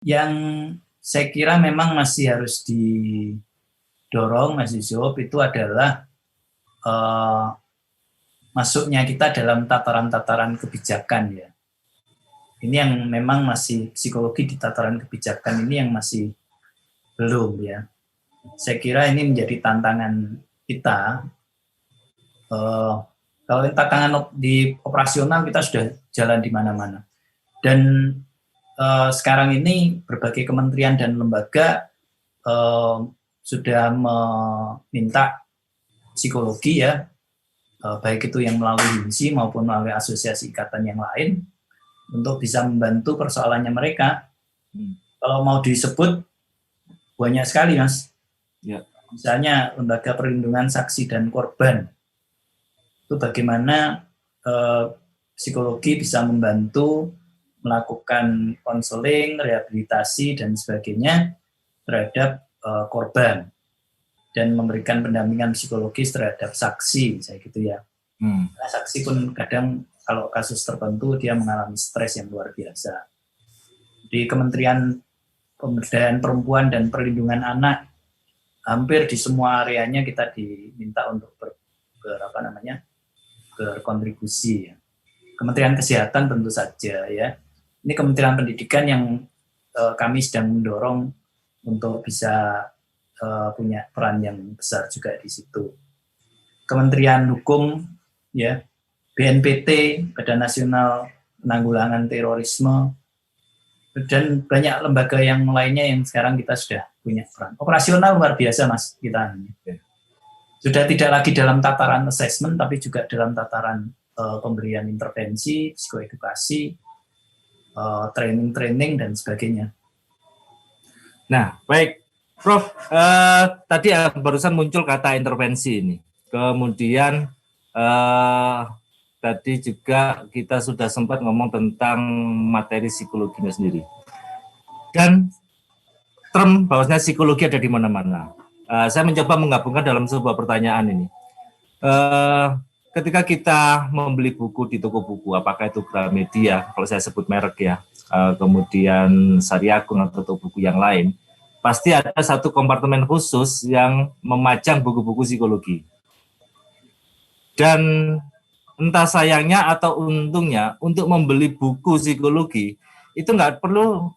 Yang saya kira memang masih harus didorong, Mas Yusuf, itu adalah masuknya kita dalam tataran-tataran kebijakan ya. Ini yang memang masih psikologi di tataran kebijakan ini yang masih belum ya. Saya kira ini menjadi tantangan kita. Kalau tantangan di operasional kita sudah jalan di mana-mana. Dan sekarang ini berbagai kementerian dan lembaga sudah meminta psikologi ya, baik itu yang melalui HIMSI maupun melalui asosiasi ikatan yang lain untuk bisa membantu persoalannya mereka. Kalau mau disebut banyak sekali, Mas. Ya. Misalnya lembaga perlindungan saksi dan korban. Itu bagaimana psikologi bisa membantu melakukan konseling, rehabilitasi dan sebagainya terhadap korban dan memberikan pendampingan psikologis terhadap saksi, misalnya gitu ya. Nah, saksi pun kadang kalau kasus tertentu dia mengalami stres yang luar biasa. Di Kementerian Pemberdayaan Perempuan dan Perlindungan Anak, hampir di semua areanya kita diminta untuk berkontribusi. Ya. Kementerian Kesehatan tentu saja ya. Ini Kementerian Pendidikan yang kami sedang mendorong untuk bisa punya peran yang besar juga di situ. Kementerian Hukum, ya, BNPT, Badan Nasional Penanggulangan Terorisme, dan banyak lembaga yang lainnya yang sekarang kita sudah punya peran. Operasional luar biasa, Mas, kita. Sudah tidak lagi dalam tataran assessment, tapi juga dalam tataran pemberian intervensi, psikoedukasi, training dan sebagainya. Nah, baik, Prof. Tadi barusan muncul kata intervensi ini. Kemudian tadi juga kita sudah sempat ngomong tentang materi psikologinya sendiri. Dan term bahwasanya psikologi ada di mana-mana. Saya mencoba menggabungkan dalam sebuah pertanyaan ini. Ketika kita membeli buku di toko buku, apakah itu Gramedia, kalau saya sebut merek ya, kemudian Sariagung atau toko buku yang lain, pasti ada satu kompartemen khusus yang memajang buku-buku psikologi. Dan entah sayangnya atau untungnya, untuk membeli buku psikologi, itu nggak perlu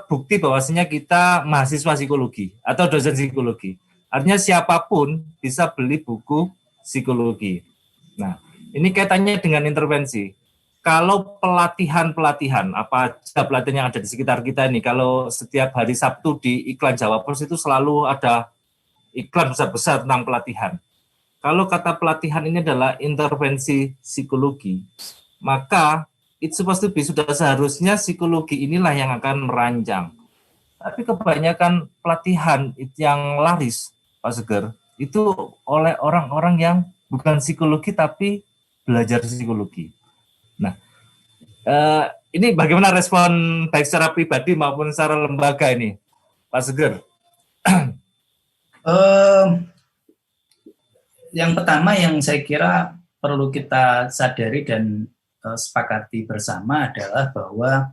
bukti bahwasanya kita mahasiswa psikologi atau dosen psikologi. Artinya siapapun bisa beli buku psikologi. Nah, ini kaitannya dengan intervensi. Kalau pelatihan, apa saja pelatihan yang ada di sekitar kita ini, kalau setiap hari Sabtu di iklan Jawa Pos itu selalu ada iklan besar-besar tentang pelatihan. Kalau kata pelatihan ini adalah intervensi psikologi, maka it's supposed to be, sudah seharusnya psikologi inilah yang akan merancang. Tapi kebanyakan pelatihan yang laris, Pak Seger, itu oleh orang-orang yang bukan psikologi tapi belajar psikologi. Nah, ini bagaimana respon baik secara pribadi maupun secara lembaga ini, Pak Seger? Yang pertama yang saya kira perlu kita sadari dan sepakati bersama adalah bahwa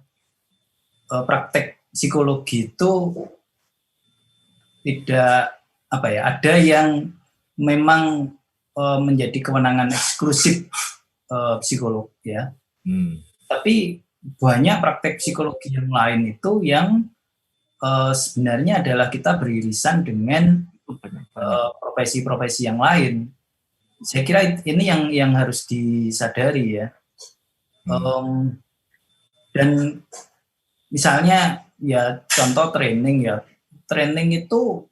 praktek psikologi itu tidak ada yang memang menjadi kewenangan eksklusif psikolog ya. Tapi banyak praktek psikologi yang lain itu yang sebenarnya adalah kita beririsan dengan profesi-profesi yang lain. Saya kira ini yang harus disadari ya. Dan misalnya ya contoh training itu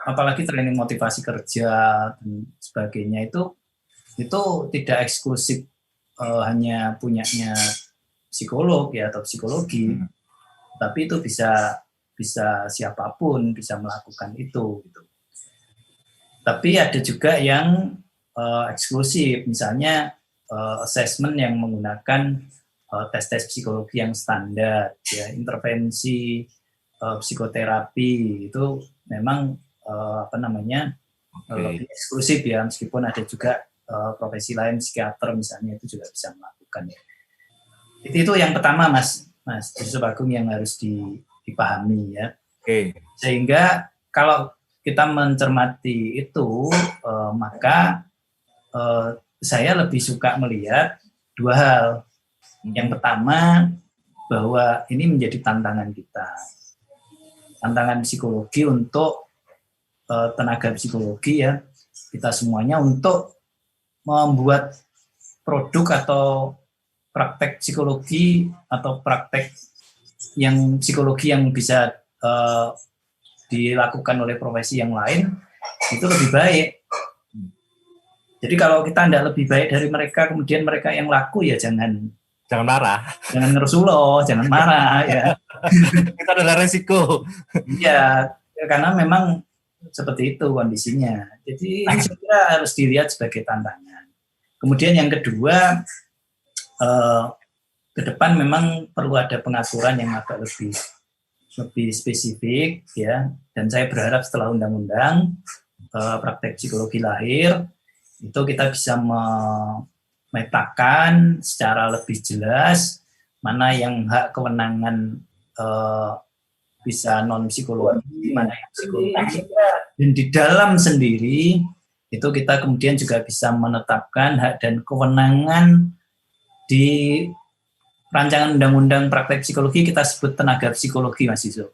apalagi training motivasi kerja dan sebagainya itu tidak eksklusif hanya punyanya psikolog ya atau psikologi, tapi itu bisa siapapun bisa melakukan itu gitu. Tapi ada juga yang eksklusif, misalnya assessment yang menggunakan tes-tes psikologi yang standar, ya intervensi psikoterapi itu memang lebih eksklusif ya, meskipun ada juga profesi lain, psikiater misalnya itu juga bisa melakukan ya. Itu yang pertama Mas Yusuf Agung yang harus dipahami ya. Oke. Sehingga kalau kita mencermati itu, maka saya lebih suka melihat dua hal. Yang pertama, bahwa ini menjadi tantangan kita. Tantangan psikologi untuk tenaga psikologi ya, kita semuanya untuk membuat produk atau praktek psikologi atau praktek yang psikologi yang bisa dilakukan oleh profesi yang lain itu lebih baik. Jadi kalau kita tidak lebih baik dari mereka, kemudian mereka yang laku ya jangan marah, jangan ngerusulo, jangan marah ya. Kita adalah resiko. Iya, karena memang seperti itu kondisinya. Jadi ini saya kira harus dilihat sebagai tantangan. Kemudian yang kedua, ke depan memang perlu ada pengaturan yang agak lebih spesifik ya. Dan saya berharap setelah undang-undang praktek psikologi lahir itu kita bisa memetakan secara lebih jelas mana yang hak kewenangan bisa non psikologi, mana yang psikologi, dan di dalam sendiri itu kita kemudian juga bisa menetapkan hak dan kewenangan di rancangan undang-undang praktek psikologi kita sebut tenaga psikologi, Mas Yusuf.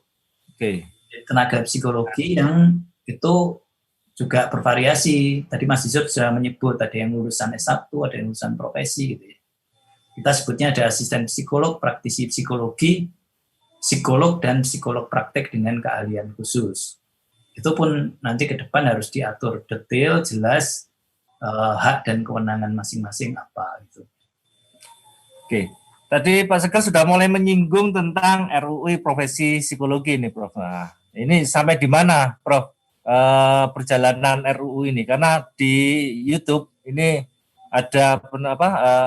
Oke. Tenaga psikologi yang itu juga bervariasi. Tadi Mas Yusuf sudah menyebut ada yang lulusan S1, ada yang lulusan profesi gitu ya. Kita sebutnya ada asisten psikolog, praktisi psikologi, psikolog dan psikolog praktek dengan keahlian khusus. Itu pun nanti ke depan harus diatur detail, jelas hak dan kewenangan masing-masing apa gitu. Oke. Tadi Pak Segar sudah mulai menyinggung tentang RUU profesi psikologi ini, Prof. Nah, ini sampai di mana, Prof? Perjalanan RUU ini, karena di YouTube ini ada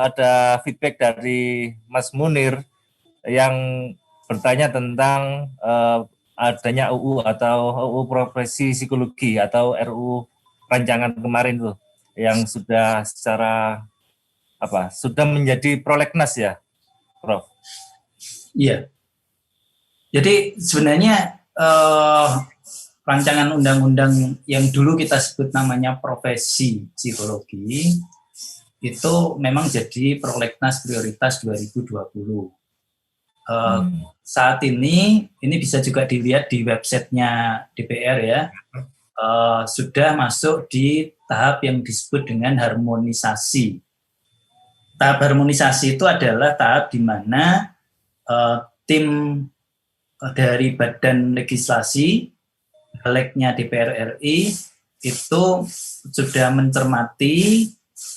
ada feedback dari Mas Munir yang bertanya tentang adanya UU atau UU profesi psikologi atau RUU rancangan kemarin tuh yang sudah secara sudah menjadi prolegnas ya, Prof. Iya. Jadi sebenarnya rancangan undang-undang yang dulu kita sebut namanya profesi psikologi itu memang jadi prolegnas prioritas 2020. Saat ini bisa juga dilihat di websitenya DPR ya, sudah masuk di tahap yang disebut dengan harmonisasi. Tahap harmonisasi itu adalah tahap di mana tim dari Badan Legislasi Balegnya DPR RI itu sudah mencermati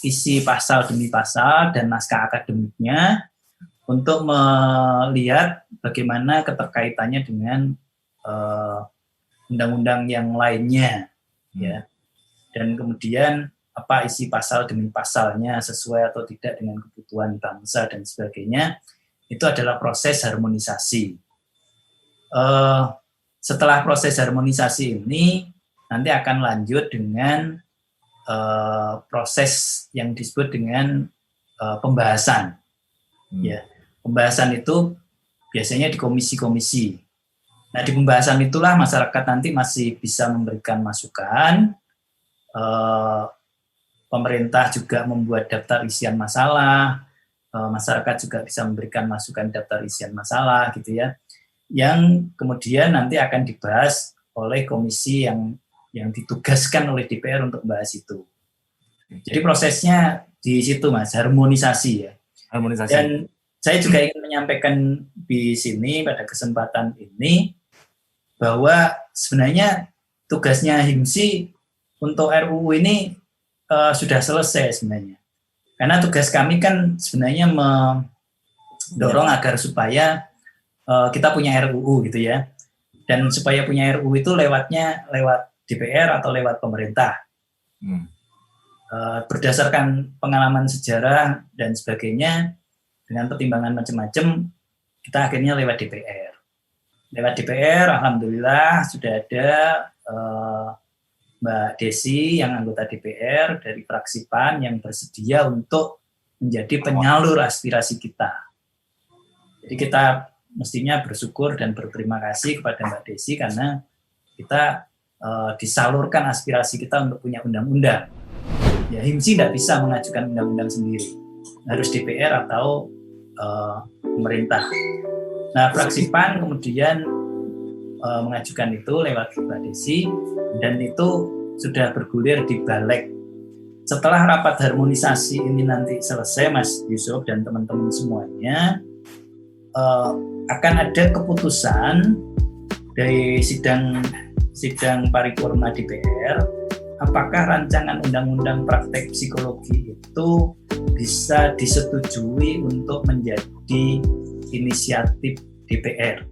isi pasal demi pasal dan naskah akademiknya untuk melihat bagaimana keterkaitannya dengan undang-undang yang lainnya, ya. Dan kemudian apa isi pasal demi pasalnya sesuai atau tidak dengan kebutuhan bangsa dan sebagainya, itu adalah proses harmonisasi. Setelah proses harmonisasi ini nanti akan lanjut dengan proses yang disebut dengan pembahasan. Ya, pembahasan itu biasanya di komisi-komisi. Nah, di pembahasan itulah masyarakat nanti masih bisa memberikan masukan. Pemerintah juga membuat daftar isian masalah. Masyarakat juga bisa memberikan masukan daftar isian masalah, gitu ya. Yang kemudian nanti akan dibahas oleh komisi yang ditugaskan oleh DPR untuk membahas itu. Jadi prosesnya di situ, Mas, harmonisasi ya. Harmonisasi. Dan saya juga ingin menyampaikan di sini pada kesempatan ini bahwa sebenarnya tugasnya HIMSI untuk RUU ini sudah selesai sebenarnya. Karena tugas kami kan sebenarnya mendorong agar supaya kita punya RUU gitu ya. Dan supaya punya RUU itu lewat DPR atau lewat pemerintah. Berdasarkan pengalaman sejarah dan sebagainya, dengan pertimbangan macam-macam, kita akhirnya lewat DPR. Lewat DPR, alhamdulillah sudah ada Mbak Desi yang anggota DPR dari fraksi PAN yang bersedia untuk menjadi penyalur aspirasi kita. Jadi kita mestinya bersyukur dan berterima kasih kepada Mbak Desi karena kita disalurkan aspirasi kita untuk punya undang-undang. Ya, HIMSI tidak bisa mengajukan undang-undang sendiri, harus DPR atau pemerintah. Nah, fraksi PAN kemudian mengajukan itu lewat Mbak Desi, dan itu sudah bergulir di Balek. Setelah rapat harmonisasi ini nanti selesai, Mas Yusuf dan teman-teman semuanya, akan ada keputusan dari sidang paripurna DPR, apakah rancangan undang-undang praktek psikologi itu bisa disetujui untuk menjadi inisiatif DPR.